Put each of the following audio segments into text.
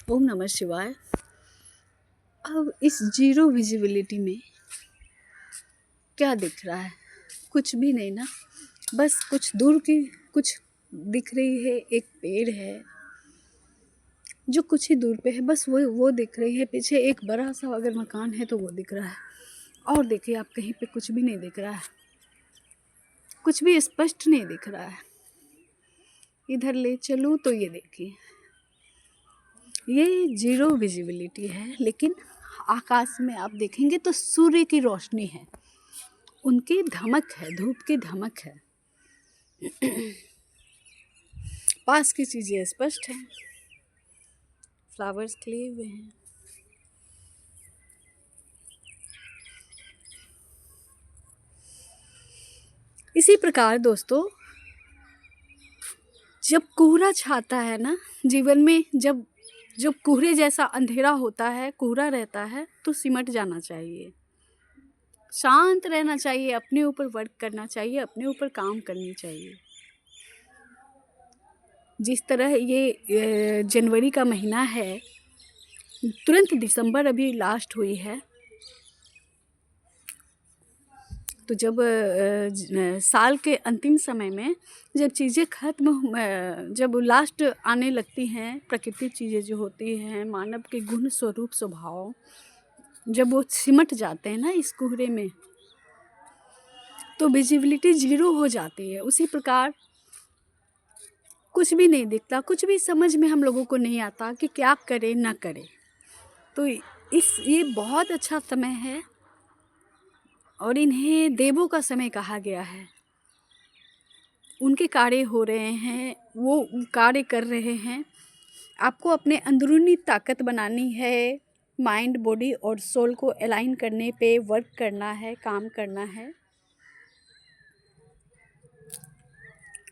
ओम नमः शिवाय। अब इस जीरो विजिबिलिटी में क्या दिख रहा है? कुछ भी नहीं ना, बस कुछ दूर की कुछ दिख रही है। एक पेड़ है जो कुछ ही दूर पे है, बस वो दिख रही है। पीछे एक बड़ा सा अगर मकान है तो वो दिख रहा है। और देखिए आप, कहीं पे कुछ भी नहीं दिख रहा है, कुछ भी स्पष्ट नहीं दिख रहा है। इधर ले चलूँ तो ये देखिए, ये जीरो विजिबिलिटी है। लेकिन आकाश में आप देखेंगे तो सूर्य की रोशनी है, उनकी धमक है, धूप की धमक है। पास की चीज़ें स्पष्ट हैं, फ्लावर्स खिले हुए हैं। इसी प्रकार दोस्तों, जब कोहरा छाता है ना जीवन में, जब जब कोहरे जैसा अंधेरा होता है, कोहरा रहता है, तो सिमट जाना चाहिए, शांत रहना चाहिए, अपने ऊपर वर्क करना चाहिए, अपने ऊपर काम करनी चाहिए। जिस तरह ये जनवरी का महीना है, तुरंत दिसंबर अभी लास्ट हुई है, तो जब साल के अंतिम समय में जब चीज़ें जब लास्ट आने लगती हैं, प्राकृतिक चीज़ें जो होती हैं, मानव के गुण स्वरूप स्वभाव, जब वो सिमट जाते हैं ना इस कोहरे में, तो विजिबिलिटी जीरो हो जाती है। उसी प्रकार कुछ भी नहीं दिखता, कुछ भी समझ में हम लोगों को नहीं आता कि क्या करें ना करें। तो ये बहुत अच्छा समय है और इन्हें देवों का समय कहा गया है। उनके कार्य हो रहे हैं, वो कार्य कर रहे हैं। आपको अपने अंदरूनी ताकत बनानी है, माइंड, बॉडी और सोल को अलाइन करने पे वर्क करना है, काम करना है।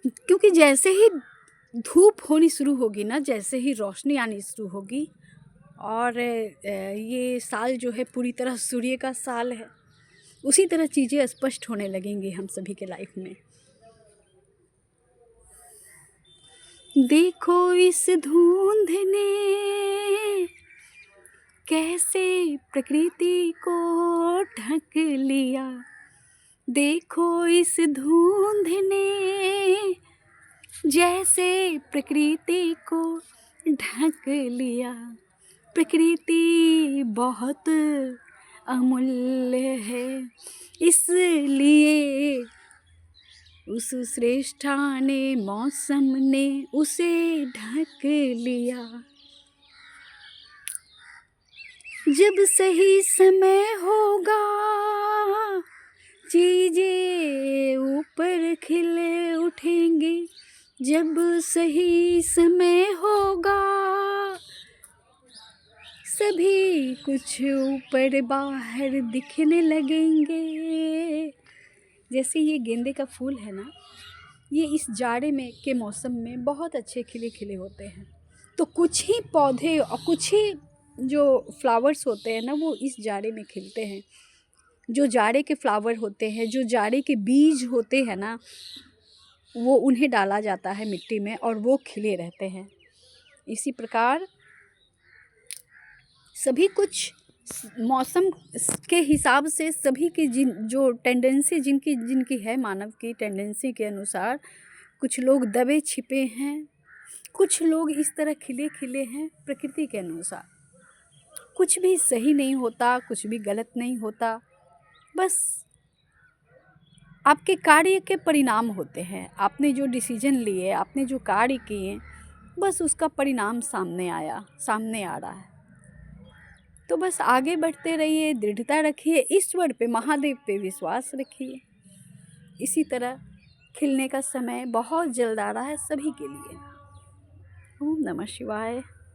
क्योंकि जैसे ही धूप होनी शुरू होगी ना, जैसे ही रोशनी आनी शुरू होगी, और ये साल जो है पूरी तरह सूर्य का साल है, उसी तरह चीज़ें स्पष्ट होने लगेंगी हम सभी के लाइफ में। देखो इस धुंध ने कैसे प्रकृति को ढक लिया, देखो इस धुंध ने जैसे प्रकृति को ढक लिया। प्रकृति बहुत अमूल्य है, इसलिए उस श्रेष्ठा ने, मौसम ने उसे ढक लिया। जब सही समय होगा चीजें ऊपर खिल उठेंगी, जब सही समय होगा सभी कुछ ऊपर बाहर दिखने लगेंगे। जैसे ये गेंदे का फूल है ना, ये इस जाड़े में के मौसम में बहुत अच्छे खिले खिले होते हैं। तो कुछ ही पौधे और कुछ ही जो फ्लावर्स होते हैं ना, वो इस जाड़े में खिलते हैं। जो जाड़े के फ्लावर होते हैं, जो जाड़े के बीज होते हैं ना, वो उन्हें डाला जाता है मिट्टी में और वो खिले रहते हैं। इसी प्रकार सभी कुछ मौसम के हिसाब से सभी की जो टेंडेंसी जिनकी जिनकी है, मानव की टेंडेंसी के अनुसार, कुछ लोग दबे छिपे हैं, कुछ लोग इस तरह खिले खिले हैं प्रकृति के अनुसार। कुछ भी सही नहीं होता, कुछ भी गलत नहीं होता, बस आपके कार्य के परिणाम होते हैं। आपने जो डिसीजन लिए, आपने जो कार्य किए, बस उसका परिणाम सामने आ रहा है। तो बस आगे बढ़ते रहिए, दृढ़ता रखिए, ईश्वर पे, महादेव पे विश्वास रखिए। इसी तरह खिलने का समय बहुत जल्द आ रहा है सभी के लिए। ओम नमः शिवाय।